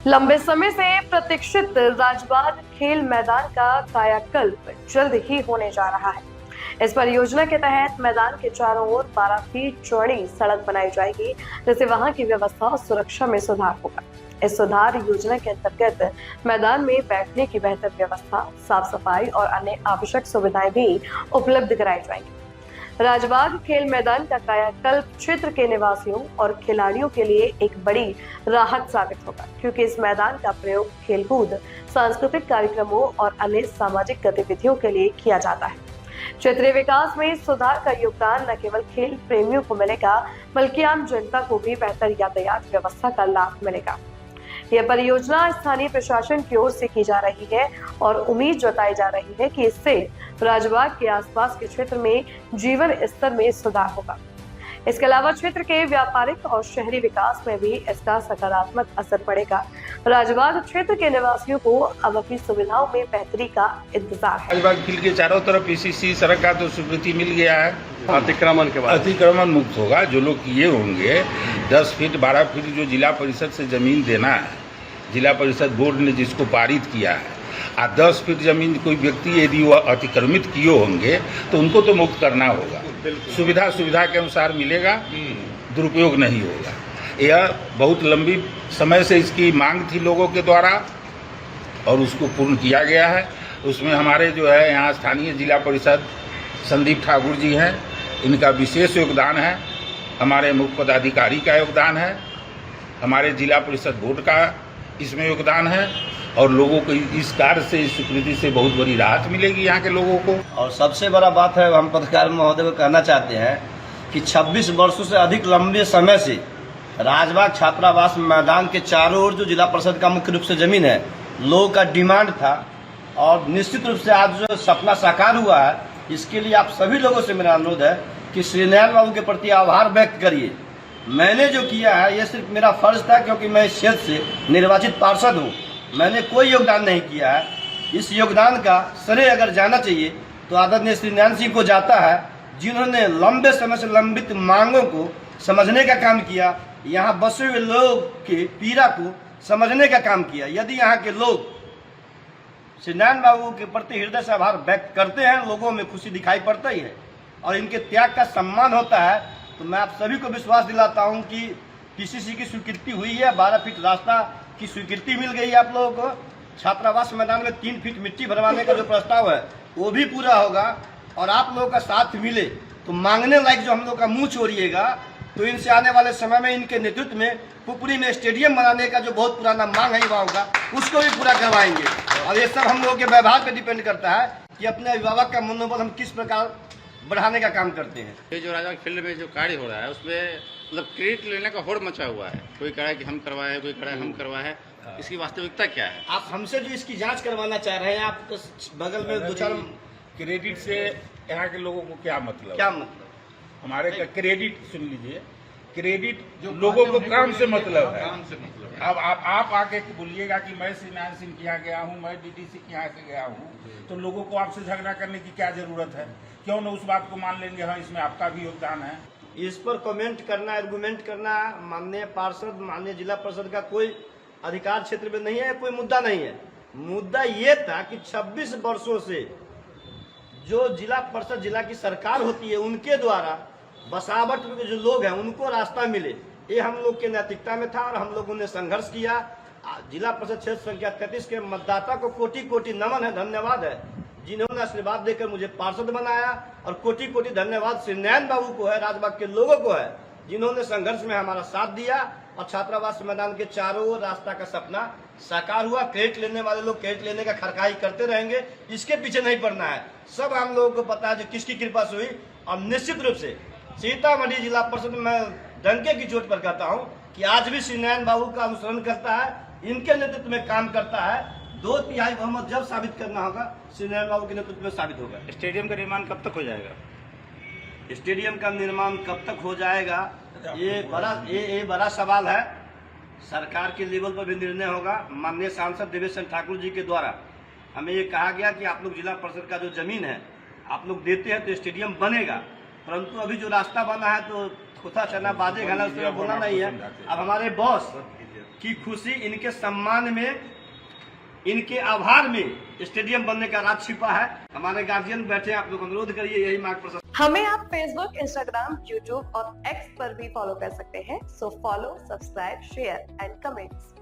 लंबे समय से प्रतीक्षित राजबाग खेल मैदान का कायाकल्प जल्द ही होने जा रहा है। इस परियोजना के तहत मैदान के चारों ओर 12 फीट चौड़ी सड़क बनाई जाएगी, जिससे वहां की व्यवस्था और सुरक्षा में सुधार होगा। इस सुधार योजना के अंतर्गत मैदान में बैठने की बेहतर व्यवस्था, साफ सफाई और अन्य आवश्यक सुविधाएं भी उपलब्ध कराई जाएंगी। राजबाग खेल मैदान का कायाकल्प क्षेत्र के निवासियों और खिलाड़ियों के लिए एक बड़ी राहत साबित होगा, क्योंकि इस मैदान का प्रयोग खेलकूद, सांस्कृतिक कार्यक्रमों और अन्य सामाजिक गतिविधियों के लिए किया जाता है। क्षेत्रीय विकास में सुधार का योगदान न केवल खेल प्रेमियों को मिलेगा, बल्कि आम जनता को भी बेहतर यातायात व्यवस्था का लाभ मिलेगा। यह परियोजना स्थानीय प्रशासन की ओर से की जा रही है और उम्मीद जताई जा रही है कि इससे राजबाग के आसपास के क्षेत्र में जीवन स्तर में सुधार होगा। इसके अलावा क्षेत्र के व्यापारिक और शहरी विकास में भी इसका सकारात्मक असर पड़ेगा। राजबाग क्षेत्र के निवासियों को अब अपनी सुविधाओं में बेहतरी का इंतजार है। राजबाग फील्ड के चारों तरफ पीसीसी सड़क का तो स्वीकृति मिल गया है। अतिक्रमण के बाद अतिक्रमण मुक्त होगा। जो लोग किए होंगे 10 फीट 12 फीट जो जिला परिषद से जमीन देना है, जिला परिषद बोर्ड ने जिसको पारित किया है, 10 फीट जमीन कोई व्यक्ति यदि वो अतिक्रमित किए होंगे तो उनको तो मुक्त करना होगा। सुविधा के अनुसार मिलेगा, दुरुपयोग नहीं होगा। यह बहुत लंबी समय से इसकी मांग थी लोगों के द्वारा और उसको पूर्ण किया गया है। उसमें हमारे जो है यहाँ स्थानीय जिला परिषद संदीप ठाकुर जी हैं, इनका विशेष योगदान है। हमारे मुख्य पदाधिकारी का योगदान है, हमारे जिला परिषद बोर्ड का इसमें योगदान है और लोगों को इस कार्य से, इस स्वीकृति से बहुत बड़ी राहत मिलेगी यहाँ के लोगों को। और सबसे बड़ा बात है, हम पत्रकार महोदय को कहना चाहते हैं कि 26 वर्षों से अधिक लंबे समय से राजबाग छात्रावास मैदान के चारों ओर जो जिला परिषद का मुख्य रूप से जमीन है, लोगों का डिमांड था और निश्चित रूप से आज जो सपना साकार हुआ है, इसके लिए आप सभी लोगों से मेरा अनुरोध है कि श्री नयन बाबू के प्रति आभार व्यक्त करिए। मैंने जो किया है ये सिर्फ मेरा फर्ज था, क्योंकि मैं इस क्षेत्र से निर्वाचित पार्षद हूँ। मैंने कोई योगदान नहीं किया है। इस योगदान का श्रेय अगर जाना चाहिए तो आदरणीय श्री नयन सिंह को जाता है, जिन्होंने लंबे समय से लंबित मांगों को समझने का काम किया, यहाँ बसे हुए लोग के पीड़ा को समझने का काम किया। यदि यहाँ के लोग श्री नयन बाबू के प्रति हृदय से आभार व्यक्त करते हैं, लोगों में खुशी दिखाई पड़ता ही है और इनके त्याग का सम्मान होता है, तो मैं आप सभी को विश्वास दिलाता हूं कि पीसीसी की स्वीकृति हुई है, 12 फीट रास्ता की स्वीकृति मिल गई है आप लोगों को। छात्रावास मैदान में 3 फीट मिट्टी भरवाने का जो प्रस्ताव है वो भी पूरा होगा और आप लोगों का साथ मिले तो मांगने लायक जो हम लोग का मुंह छोड़िएगा, तो इनसे आने वाले समय में इनके नेतृत्व में पुपरी में स्टेडियम बनाने का जो बहुत पुराना मांग है युवाओं का, उसको भी पूरा करवाएंगे। और ये सब हम लोगों के व्यवहार पर डिपेंड करता है कि अपने अभिभावक का मनोबल हम किस प्रकार बढ़ाने का काम करते हैं। ये जो राजबाग फील्ड में जो कार्य हो रहा है उसमें मतलब क्रेडिट लेने का होड़ मचा हुआ है। कोई कह रहा है कि हम करवाए हैं, कोई कह रहा है हम करवाए हैं। इसकी वास्तविकता क्या है? आप हमसे जो इसकी जांच करवाना चाह रहे हैं, आप तो बगल में 2-4 क्रेडिट से यहाँ के लोगों को क्या मतलब? क्या मतलब? हमारे का क्रेडिट सुन लीजिए, क्रेडिट जो लोगों को काम से मतलब है। अब आप आके बोलिएगा कि मैं श्री नयन सिंह के यहाँ गया हूँ, मैं डीडीसी के यहाँ से गया हूँ, तो लोगों को आपसे झगड़ा करने की क्या जरूरत है? क्यों न उस बात को मान लेंगे, हाँ इसमें आपका भी योगदान है। इस पर कमेंट करना, आर्गुमेंट करना माननीय पार्षद, माननीय जिला परिषद का कोई अधिकार क्षेत्र में नहीं है, कोई मुद्दा नहीं है। मुद्दा ये था कि 26 वर्षों से जो जिला परिषद, जिला की सरकार होती है, उनके द्वारा बसावट में जो लोग हैं उनको रास्ता मिले, ये हम लोग के नैतिकता में था और हम लोगों ने संघर्ष किया। जिला परिषद क्षेत्र संख्या 33 के मतदाता को कोटि कोटि नमन है, धन्यवाद है, जिन्होंने आशीर्वाद देकर मुझे पार्षद बनाया। और कोटि कोटि धन्यवाद श्री नयन बाबू को है, राजबाग के लोगों को है, जिन्होंने संघर्ष में हमारा साथ दिया और छात्रावास मैदान के चारों ओर रास्ता का सपना साकार हुआ। क्रेडिट लेने वाले लोग क्रेडिट लेने का खरखाई करते रहेंगे, इसके पीछे नहीं पड़ना है। सब हम लोगों को पता है जो किसकी कृपा से हुई। और निश्चित रूप से सीतामढ़ी जिला परिषद में डंके की चोट पर कहता हूँ कि आज भी श्री नयन बाबू का अनुसरण करता है, इनके नेतृत्व में काम करता है। 2/3 बहुमत जब साबित करना होगा, श्री नयन बाबू के नेतृत्व में साबित होगा। स्टेडियम का निर्माण कब तक हो जाएगा? स्टेडियम का निर्माण कब तक हो जाएगा, ये बड़ा सवाल है। सरकार के लेवल पर भी निर्णय होगा। माननीय सांसद देवेश चंद्र ठाकुर जी के द्वारा हमें ये कहा गया कि आप लोग जिला परिषद का जो जमीन है आप लोग देते हैं तो स्टेडियम बनेगा, परंतु अभी जो रास्ता बना है तो खुदा चना बाजे गाना उसमें बोला नहीं है। अब हमारे बॉस की खुशी, इनके सम्मान में, इनके आभार में स्टेडियम बनने का राज छिपा है। हमारे गार्जियन बैठे हैं, आप लोग अनुरोध करिए, यही मार्ग प्रशस्त। हमें आप फेसबुक, इंस्टाग्राम, यूट्यूब और एक्स पर भी फॉलो कर सकते हैं। So follow, subscribe, share and comments.